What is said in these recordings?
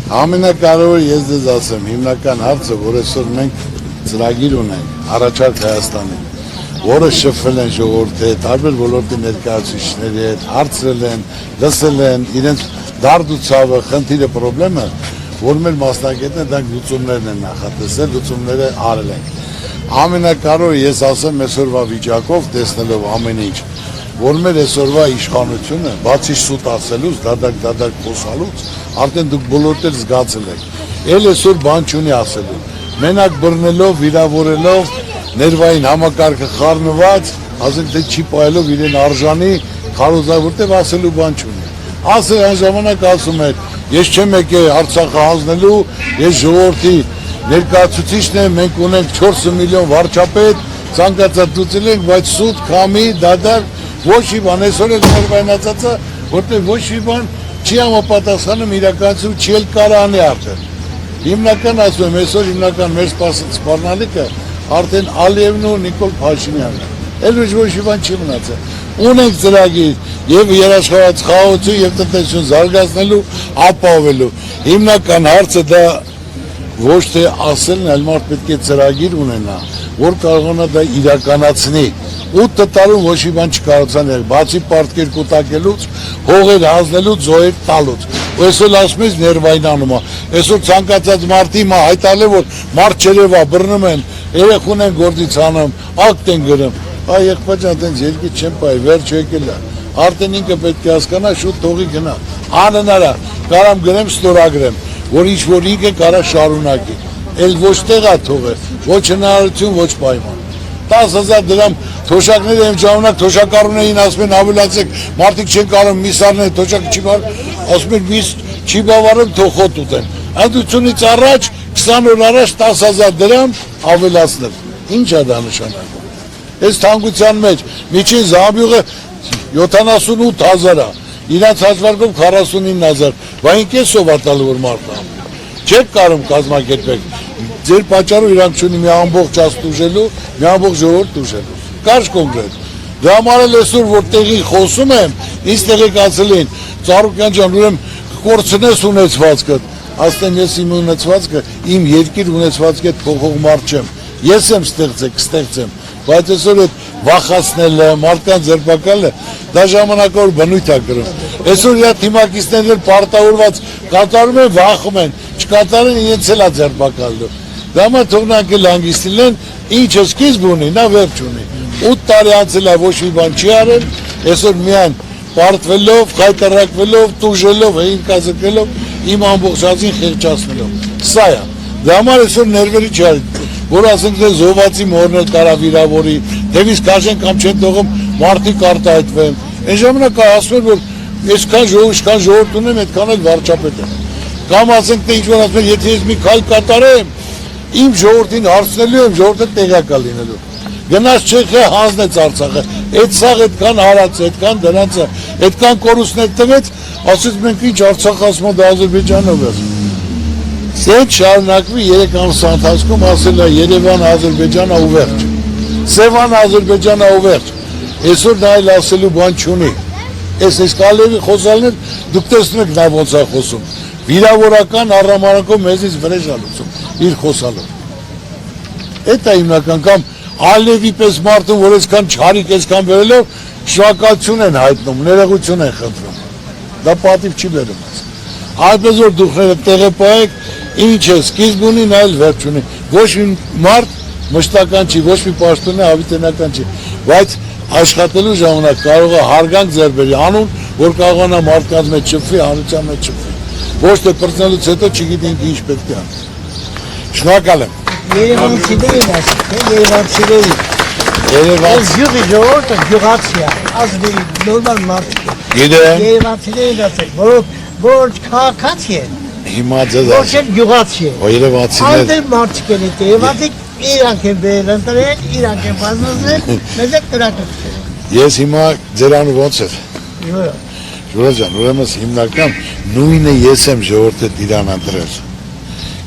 Ամենակարևորը ես դες ասեմ, հիմնական հարցը, որ այսօր մենք ծրագիր ունենք առաջարկ Հայաստանի, որը շփվել են ժողովրդի հետ, տարբեր ոլորտի ներկայացուցիչների հետ, հարցրել են, լսել են, իրենց դարդ ու ցավը, խնդիրը, պրոբլեմը, որ մեր մասնագետները դրանք լուծումներն են նախատեսել, լուծումները արել են։ Ամենակարևորը ես ասեմ այսօրվա վիճակով տեսնելով ամեն ինչ, որ մեր այսօրվա իշխանությունը, բացի սուտ ասելուց, դադարք խոսալուց, արդեն դուք բոլորդ էլ զգացել եք, էլ այսօր բան չունի ասելու, մենակ բռնելով, վիրավորելով, ներվային համակարգը խառնված, ասենք թե չի պայելով իրեն արժանի, քարոզա, որտեղ ասելու բան չունի։ Ասել այն ժամանակ ասում էր, ես չեմ եկել Արցախը հանձնելու, ես ժողովրդի ներկայացուցիչն եմ, մենք ունենք 4 միլիոն վարչապետ, ցանկացած լուծել ենք, բայց սուտ, քամի, դադար, ոչ մի բան, այսօր էլ ներվայնացածը, որտեղ ոչ մի բան չի համապատասխանում իրականություն, չի էլ կարող անի արդեն։ Հիմնական ասում եմ, այսօր հիմնական մեր սպառնալիքը արդեն Ալիևն ու Նիկոլ Փաշինյանն է։ Էլ ոչ մի բան չի մնացել։ Ունենք ծրագիր եւ երաշխավորած խաղաղություն եւ տնտեսություն զարգացնելու, ապահովելու։ Հիմնական հարցը դա ոչ թե ասելն, այլ մարդ պետք է ծրագիր ունենա, որ կարողանա դա իրականացնի։ 8 տարում ոչ մի բան չկարողացան ել, բացի պարտքեր կուտակելուց, հողեր հանձնելուց, զոհեր տալուց։ Ու այսօր ասում ես ներվայնանում է։ Այսօր ցանկացած մարդի մա հայտարարել որ մարդ չերևա բռնում են, երեխուն են գործից անում, ակտ են գրում։ Այ եղբայրան այդպես երկի չեն պայ, վերջ եկել է։ Արդեն ինքը պետք է հասկանա շուտ թողի գնա։ Անհնար է, կարամ գրեմ ստորագրեմ, որ ինչ որ ինքը կարա շարունակի։ Էլ ոչ տեղա թողը, ոչ հնարավորություն, ոչ պայման։ 10,000 դրամ թոշակները եմ ժամանակ թոշակառուներին ասում են ավելացեք, մարդիկ չեն կարող միսարներ, թոշակ չի բար, ասում են միս չի բավարարում, թող խոտ ուտեն։ Անդությունից առաջ 20 օր առաջ 10,000 դրամ ավելացնել։ Ինչ է դա նշանակում։ Այս թանկության մեջ միջին զամբյուղը 78,000 է, իրանց հաշվարկում 49,000, բայց ինք է սովատալու որ մարդը չեք կարող կազմակերպել, ձեր պատճառով իրանք չունի մի ամբողջ ազգ ուժելու, մի ամբողջ ժողովուրդ ուժելու, կարճ կոնկրետ, դա համար էլ այսօր որ տեղի խոսում եմ, ինձ տեղեկացել են, Ծառուկյան ջան, ուրեմն կորցնես ունեցվածքը, ասեմ ես իմ ունեցվածքը, իմ երկիր ունեցվածքի հետ փոխող մարդ չեմ, ես եմ ստեղծեմ, բայց այսօր այդ վախացնելը, մարդկանց ձերբակալը, դա ժամանակավոր բնույթ է կրում։ Այսօր իրա թիմակիցներն էլ պարտավորված կատարում են, վախում են, չկատարեն իրենց էլ է ձերբակալելու։ Դա համար թողնանք էլ հանգիստ լինեն, ինչը սկիզբ ունի, նա վերջ ունի։ 8 տարի անցել է ոչ մի բան չի արել, այսօր միայն պարտվելով, խայտարակվելով, տուժելով, ինքազրկելով, իմ ամբողջ ազգին խեղճացնելով։ Սա է։ Դա համար այսօր ներվերի չի արել, որ ասենք թե զոհվածի մորն էլ կարա վիրավորի, թևից քաշեն կամ չեն թողում մարդիկ արտահայտվեն։ Այն ժամանակ ասում են որ այսքան ժողովուրդ ունեմ, այդքան էլ վարչապետ եմ։ Կամ ասենք թե ինչ որ ասում են, եթե ես մի քայլ կատարեմ, իմ ժողովրդին հարցնելու եմ, ժողովուրդը տեղյակա լինելու։ Գնաց Չեխիա հանձնեց Արցախը, այդ սաղ այդքան հարած, այդքան դրանցը, այդքան կորուստներ տվեց, ասեց մենք ինչ Արցախ ասում դա Ադրբեջանով է։ Սեդ շարունակվի 3 ամսվա ընթացքում ասել է Երևան Ադրբեջանը ու վերջ։ Սևան Ադրբեջանը ու վերջ։ Այսօր դա էլ ասելու բան չունի։ Այս Կալեվի խոսալներ դուք տեսնում եք նա ոնց է խոսում։ Վիրավորական առամարանքով մեզից վրեժ է լուծում իր խոսալով։ Այդ է հիմնական կամ Ալեվի պես մարդը որ այսքան չարիք այսքան վերելով շնորհակալություն են հայտնում, ներողություն են խնդրում։ Դա պատիվ չի բերում։ Այնպես որ դուք տեղեպայեք ինչ է սկիզբ ունի, նա էլ վերջ ունի։ Ոչ մի մարդ մշտական չի, ոչ մի պաշտոն է հավիտենական չի, բայց աշխատելու ժամանակ կարող է հարգանք ձեռք բերի անուն, որ կարողանա մարդկանց մեջ շփվի, հանրության մեջ շփվի։ Ոչ թե պրծնելուց հետո չգիտենք ինչ պետք է անի։ Շնորհակալ եմ։ Երևանցիներին ասում, երևանցիներին։ Այս յուղի ժողովուրդը գյուղացի է, ազնի նորմալ մարդիկ է։ Գիտեմ։ Երևանցիներին ասում, որ քաղաքացի են։ Հիմա ձեզ ոչ էլ գյուղացի են։ Երևանցիներ։ Այնտեղ մարդիկ են, երևանցիք իրանք են բերել ընտրել, իրանք են բազմազել, մեզ է կրակել։ Ես հիմա ձերանը ոնց էր։ Ժուրա ջան, ուրեմն հիմնական նույնը ես եմ ժողովրդը իրան ընտրել։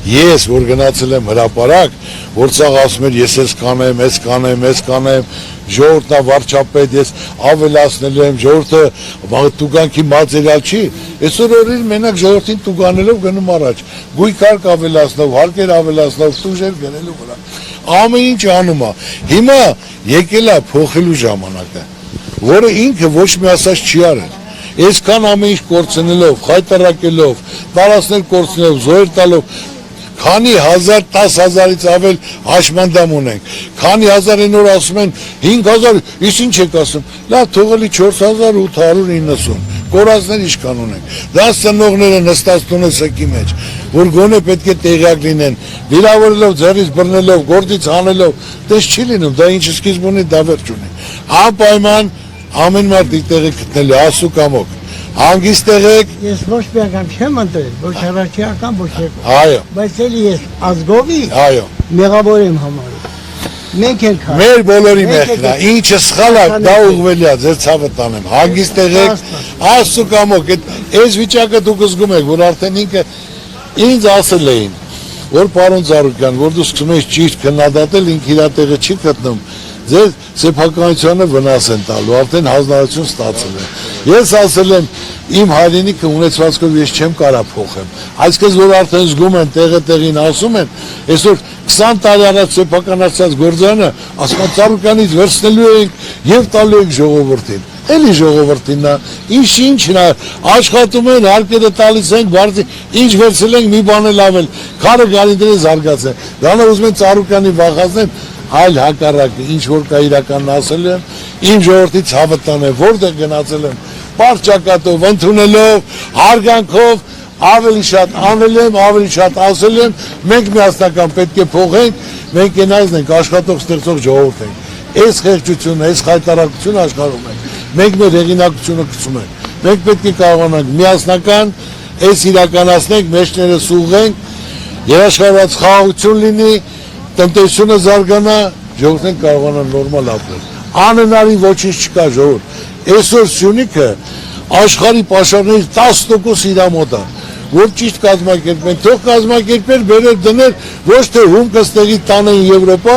Ես որ գնացել եմ հրապարակ, որ ցաղ ասում էր ես ես կանեմ, ժողովրդը վարչապետ ես ավելացնելու եմ, ժողովրդը տուգանքի մատերիալ չի, այսօր օրին մենակ ժողովրդին տուգանելով գնում առաջ, գույքարկ ավելացնով, հարկեր ավելացնով, տուժեր գնելու վրա, ամեն ինչ անում է, հիմա եկել է փոխելու ժամանակը, որը ինքը ոչ մի ասած չի արել, այսքան ամեն ինչ կորցնելով, խայտարակելով, տարածքներ կորցնելով, զոհեր տալով, քանի 1000-10,000-ից ավել հաշմանդամ ունենք, քանի հազար են որ ասում են 5000, իսկ ինչ եք ասում, լավ թողելի 4890, կորածներ ինչքան ունենք, դա ծնողները նստած տունը սեկի մեջ, որ գոնե պետք է տեղյակ լինեն, վիրավորելով, ձեռից բռնելով, գործից հանելով, դες չի լինում, դա ինչ սկիզբ ունի, դա վերջ ունի, անպայման ամեն մարդ իր տեղը գտնելու, ասու կամոք, հանգիստ եղեք։ Ես ոչ մի անգամ չեմ ընտրել, ոչ առաջիական, ոչ երկու։ Այո։ Բայց էլի ես ազգովի Այո։ մեղավոր եմ համարում։ Մենք էլ քա։ Մեր բոլորի մեղքն է, ինչը սխալ է, դա ուղղվելի է, ձեր ցավը տանեմ։ Հանգիստ եղեք, ասու կամոք, այս վիճակը դուք զգում եք, որ արդեն ինքը ինձ ասել էին, որ պարոն Ծառուկյան, որ դու սկսում ես ճիշտ քննադատել, ինքը իր տեղը չի գտնում։ Ձեր սեփականությանը վնաս են տալու, արդեն հանձնարարություն ստացել է։ Ես ասել եմ, իմ հայրենիքը ունեցվածքով ես չեմ կարա փոխեմ։ Այսինքն որ արդեն զգում են տեղը տեղին ասում են, այսօր 20 տարի առաջ սեփականացած գործանը, ասում են Ծառուկյանից վերցնելու ենք եւ տալու ենք ժողովրդին։ Էլի ժողովրդին նա, ինչն է, աշխատում են, հարկերը տալիս ենք, բարձի, ինչ վերցել ենք, մի բան էլ ավել, քարը գալի դրե զարգացել։ Դրանով ուզում են Ծառուկյանի վախացնեն, այլ հակառակը, ինչ որ կա իրականն ասել եմ, իմ ժողովրդի ցավը տանեմ, որտեղ գնացել եմ, պարճակատով, ընդունելով, հարգանքով, ավելի շատ անել եմ, ավելի շատ ասել եմ, մենք միասնական պետք է փոխենք, մենք ենազն ենք, աշխատող ստեղծող ժողովուրդ ենք, այս խեղճությունը, այս խայտարակությունը աշխարհում ենք, մենք մեր հեղինակությունը գցում ենք, մենք պետք է կարողանանք միասնական, այս իրականացնենք, մեջներս ուղղենք, երաշխավորված խաղաղություն լինի, տնտեսությունը զարգանա, ժողովուրդն կարողանա նորմալ ապրել։ Անհնարին ոչինչ չկա ժողովուրդ։ Այսօր Սյունիքը աշխարհի պաշարներից 10% իր մոտ է, որ ճիշտ կազմակերպեն, թող կազմակերպեր, բերեր դներ, ոչ թե հումքը ստեղի տանեն Եվրոպա,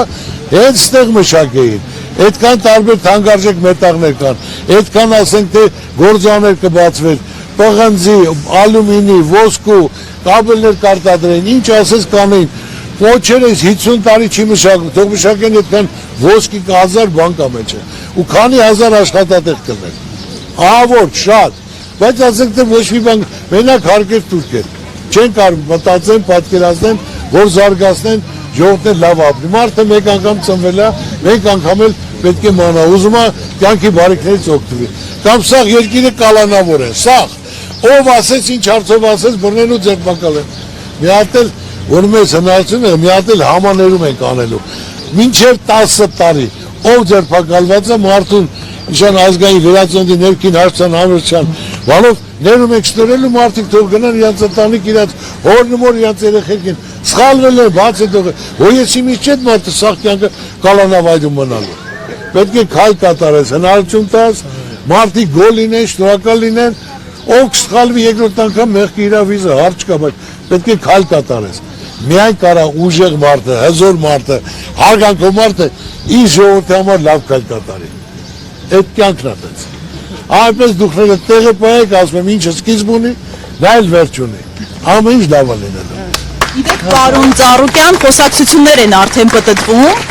հենց ստեղ մշակեին։ Այդքան տարբեր թանկարժեք մետաղներ կան, այդքան ասենք թե գործաներ կբացվեր, պղնձի, ալյումինի, ոսկու, կաբելներ կարտադրեն, ինչ ասես կանեին, Ոչերես 50 տարի չի մշակում, թող մշակեն այդքան ոսկի 1000 բան կա մեջը, ու քանի հազար աշխատատեղ կլներ, ահավոր, շատ, բայց ասենք թե ոչ մի բան, մենակ հարկեր տուրքեր, չեն կարող մտածեն, պատկերացնեն, որ զարգացնեն, ժողովուրդն լավ ապրի, մարդը մեկ անգամ ծնվել է, մեկ անգամ էլ պետք է մանա, ուզում է կյանքի բարիքներից օգտվի, կամ սաղ երկիրը կալանավոր է, սաղ, ով ասեց, ինչ հարցով ասեց, բռնեն ու ձերբակալ են, մի հատ էլ որ մեզ հնարություն է, մի հատ էլ համաներում ենք անելու, մինչև 10 տարի, ով ձերբակալված է մարդուն, նշան ազգային վերածննդի ներքին հարցան համերցան, բանով ներում եք շնորելու մարդիկ թող գնան իրանց ընտանիք իրանց հորնմոր իրանց երեխեքին, սխալվել են, բաց է թողը, որ ես իմիջ չետ մարդը սաղ կյանքը կալանավայդում մնալու, պետք է քայլ կատարես, հնարություն տաս, մարդիկ գոլ լինեն, շնորհակալ լինեն, ով կսխալվի երկրորդ անգամ մեղքի իրա վիզը հարց կա, բայց պետք է քայլ կատարես, միայն կարա ուժեղ մարդը, հզոր մարդը, հարգանքով մարդը իր ժողովրդի համար լավ քայլ կատարի, այդ կյանքն է տենց, այնպես դուքները տեղը պահեք, ասում եմ ինչը սկիզբ ունի, դա էլ վերջ ունի, ամեն ինչ լավ է լինելու։ Գիտեք, պարոն Ծառուկյան, խոսակցություններ են արդեն պտտվում,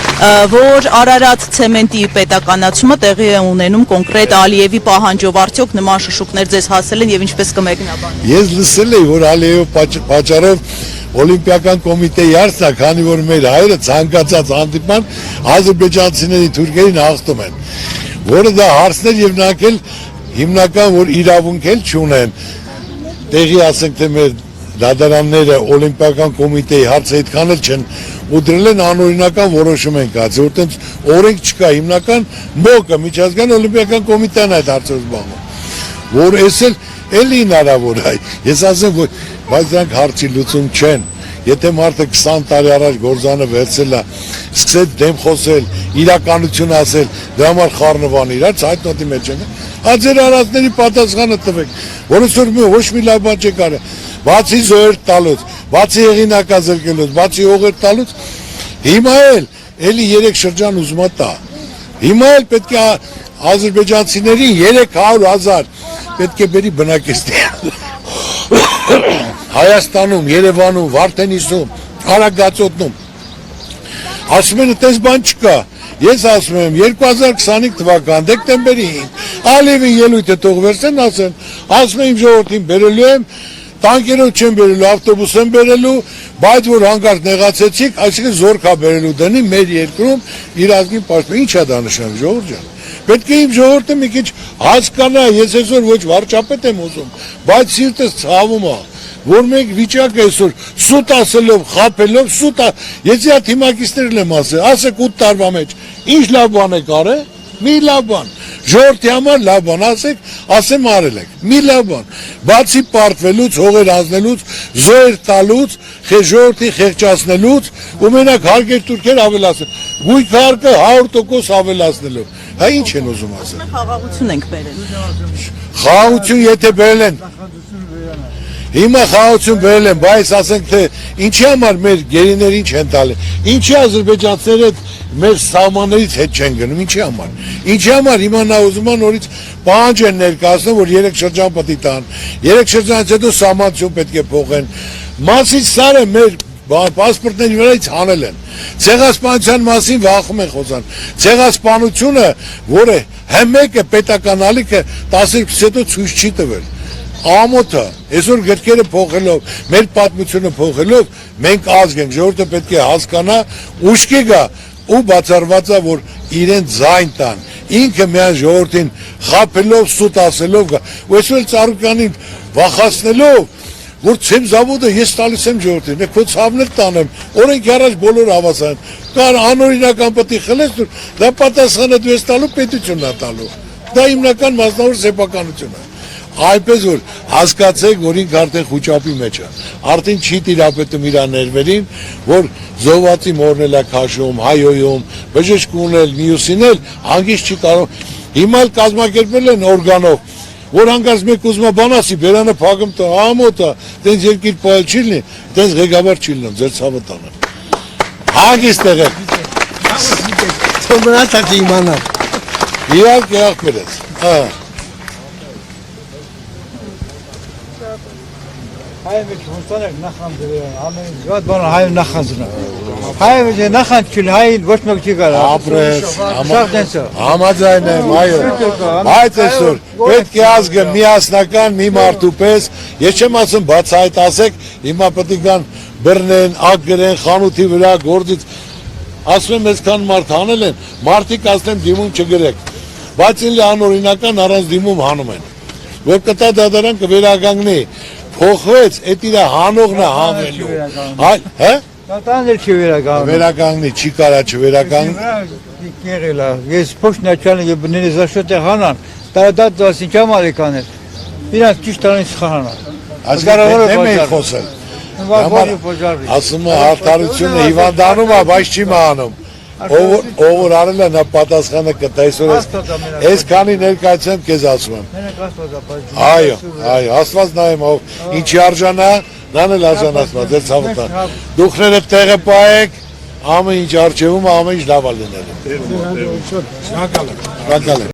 որ Արարատ ցեմենտի պետականացումը տեղի է ունենում կոնկրետ Ալիևի պահանջով, արդյոք նման շշուկներ ձեզ հասել են եւ ինչպես կմեկնաբանեն։ Ես լսել եմ, որ Ալիևի պատճառով Օլիմպիական կոմիտեի հարցն է, քանի որ մեր հայերը ցանկացած հանդիպման ադրբեջանցիների թուրքերին հաղթում են, որը դա հարցներ եւ նրանք էլ հիմնական որ իրավունք էլ չունեն։ Տեղի ասենք թե մեր դատարանները Օլիմպիական կոմիտեի հարցը այդքան էլ չեն ու դրել են անօրինական որոշում են կայացել, որտեղ օրենք չկա, հիմնական ՄՕԿ-ը միջազգային օլիմպիական կոմիտեն այդ հարցով զբաղվում, որ էսել էլի հնարավոր է, ես ասեմ, որ բայց դրանք հարցի լուծում չեն, եթե մարդը 20 տարի առաջ գործանը վերցել է, սկսեց դեմ խոսել, իրականություն ասել, դրա համար խառնվան իրար, ցայտնոտի մեջ են, ձեր արածների պատասխանը տվեք, որից որ ոչ մի լավ բան չեք արել, բացի զոհեր տալուց, բացի եղինակա զրկելուց, բացի օղեր տալուց, հիմա էլի 3 շրջան ուզում է տա։ Հիմա էլ պետք է ադրբեջանցիներին 300,000 պետք է բերի բնակիչներ։ Հայաստանում, Երևանում, Վարդենիսում, Արագածոտնում։ Ասում են, այդպես բան չկա։ Ես ասում եմ 2025 թվական դեկտեմբերի 5 Ալիևի ելույթը թող վերցեն, ասում եմ ժողովրդին բերելու եմ, տանկերով չեմ բերելու, ավտոբուս եմ բերելու, բայց որ հանկարծ նեղացեցիք, այսինքն զորքա բերելու դնի մեր երկրում իր ազգին պաշտպան։ Ինչ է դա նշանակում, ժողովուրդ ջան։ Պետք է իմ ժողովուրդը մի քիչ հասկանա, ես այսօր ոչ վարչապետ եմ ուզում, բայց սիրտս ցավում է, որ մենք վիճակը այսօր սուտ ասելով, խաբելով, սուտ ես իա թիմակիցներն եմ ասեք 8 տարվա մեջ ինչ լավ բան եք արել, մի լավ բան, ժողովրդի համար լավ բան ասեմ արել եք, մի լավ բան, բացի պարտվելուց, հողեր հանձնելուց, զոհեր տալուց, ժողովրդի խեղճացնելուց ու մենակ հարկեր տուրքեր ավելացնել, գույք հարկը 100% ավելացնելով, հա ինչ են ուզում ասել։ Խաղաղություն ենք բերել։ Խաղաղություն եթե բերել են, հիմա խաղաղություն բերել են, բայց ասենք թե ինչի համար մեր գերիներ ինչ են տալի, ինչի ադրբեջանցիները մեր սահմաններից հետ չեն գնում, ինչի համար հիմա նա ուզում է նորից պահանջ են ներկայացնում, որ 3 շրջան պետք է տան, 3 շրջանից հետո սահմանություն պետք է փոխեն, մասից սարը մեր պասպորտների վրայից հանել են, ցեղասպանության մասին վախում են խոսան, ցեղասպանությունը, որը մեկը պետական ալիքը 12-ից հետո ցույց չի տվել, ամոթը, այսօր գրքերը փոխելով, մեր պատմությունը փոխելով, մենք ազգ ենք, ժողովուրդը պետք է հասկանա, ուշքի գա ու բացառված է, որ իրեն ձայն տան, ինքը միայն ժողովրդին խաբելով, սուտ ասելով գա, ու այսօր Ծառուկյանին վախացնելով, որ ցեմ զավոդը ես տալիս եմ ժողովրդին, ես քո ցավն էլ տանեմ, օրենք առաջ բոլոր հավասար, կար անօրինական պետք է խլես, դա պատասխանը դու ես տալու, պետությունն է տալու, դա հիմնական մասնավոր սեփականություն է։ Այդպես որ հասկացեք, որ ինք արդեն խուճապի մեջ է, արդեն չի տիրապետում իր ներվերին, որ զոհվածի մորնել է քաշում, հայոյում, բժշկուն էլ, մյուսին էլ հանգիստ չի կարող, հիմա էլ կազմակերպել են օրգանով, որ հանկարծ մեկ ուզում է բան ասի, բերանը փակում տա, ամոթ է, տենց երկիր պահել չի լինի, տենց ղեկավար չի լինում, ձեր ցավը տանը։ Հանգիստ եղեք։ Թող մնացած իմանա։ Իհարկե աղբերես։ Հայը չունտանեք նախան դրան, ամեն զգադ բան հայը նախանձնա։ Հայը նախանձ հային ոչ մեկ չի կարա։ Ապրես, Շախտենցը։ համաձայն եմ, այո։ Բայց այսօր պետք է ազգը միասնական մի մարդու պես, ես չեմ ասում բացահայտ ասեք, հիմա պետք է գան բռնեն, ակ գրեն, խանութի վրա գործից, ասում եմ այսքան մարդ հանել են, մարդիկ ասեմ դիմում չգրեք, բայց ինձ անօրինական առանց դիմում հանում են, որ կտա դատարան կվերականգնի, փոխվեց, այդ իր հանողն է հանվելու, հա? Դատարան էլ չի վերականգնի։ Վերականգնի, չի կարա չվերականգնի։ Եղել է, ես փոշնաչանը բնելի զաշոտ է հանան, դա դասին չամ ալիկանել, իրանց ճիշտ անից խանան։ Այսքան դեմ էի խոսել, ասում է արդարությունը հիվանդանում է, բայց չի մահանում, ով որ արել է նա պատասխանը կտա, այս քանի ներկայացեմ կեզ ասում եմ, այո, Աստված նայեմ, ինչի արժանա, նան էլ արժանացնա, ձեր ցավտան, դուքները տեղը պահեք, ամեն ինչ արջևում, ամեն ինչ լավ է լինելու։ Շնորհակալ եմ։